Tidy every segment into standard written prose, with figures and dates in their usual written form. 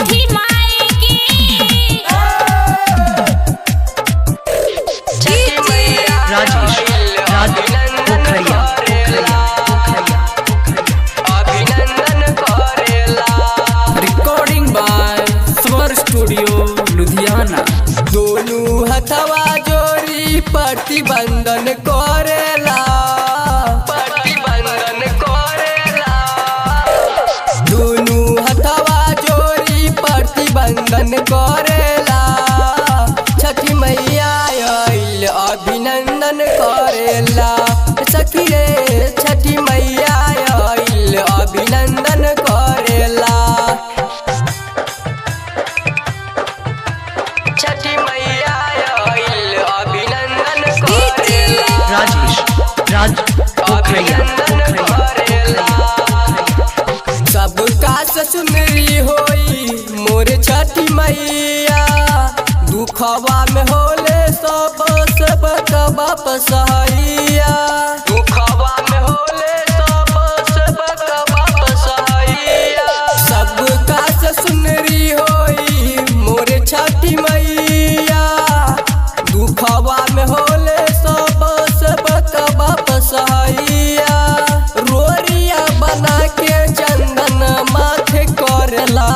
छठी माई की राजेश पोखरिया अभिनंदन करेला। रिकॉर्डिंग बाय स्वर स्टूडियो लुधियाना। दोनों हथवा जोड़ी प्रतिबंधन करेला, प्रतिबंधन करेला। दोनों हथवा जोड़ी प्रतिबंधन करेला। छठी मैया आइल अभिनंदन करेला। सखी रे छठी मैया आइल अभिनंदन करेला। छठी मैया आइल अभिनंदन करेला। राजेश पोखरिया सबका सुनरी होई मोर छठी मैया। दुखवा में होले सब वापस हैया। दुखवा में होले सब वापस हैया। सबका सुनरी होई मोर छठी मैया। दुखवा में होले सब वापस हैया। रोरिया बना के चंदन माथे करेला,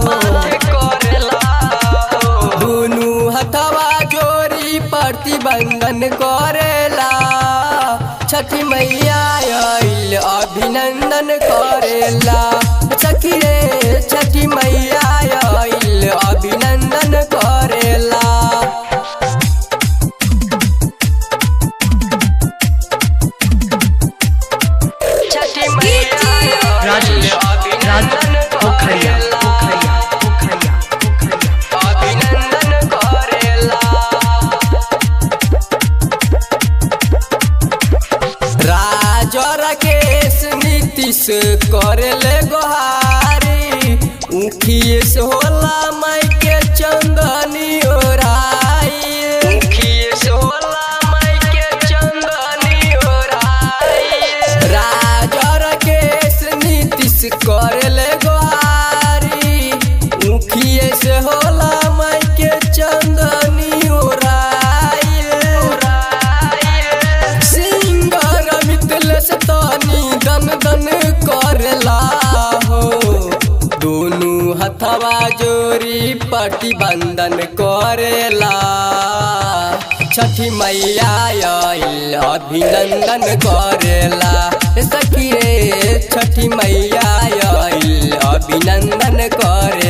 माथे करेला। दोनों हथवा जोड़ी प्रतिबंधन करेला। छठी मैया आइल अभिनंदन करेला। सखी रे छठी मैया आइल अभिनंदन करेला। छठी मैया राजेश पोखरिया अभिनंदन करेला। राजा राकेश नीतीश करेले गोहारी। उखिए से होला माई के चंदनी ओराई। उखिए से होला माई के चंदनी ओराई। राजा राकेश नीतीश करेले गोहारी। उखिए से होला माई के चंदनी ओराई। सिंगर मिथिलेश तनी दन दन करेला हो। दोनों हथवा जोड़ी प्रतिबंधन करेला। छठी मैया आइल अभिनंदन करेला। सखी रे छठी मैया आइल अभिनंदन करे।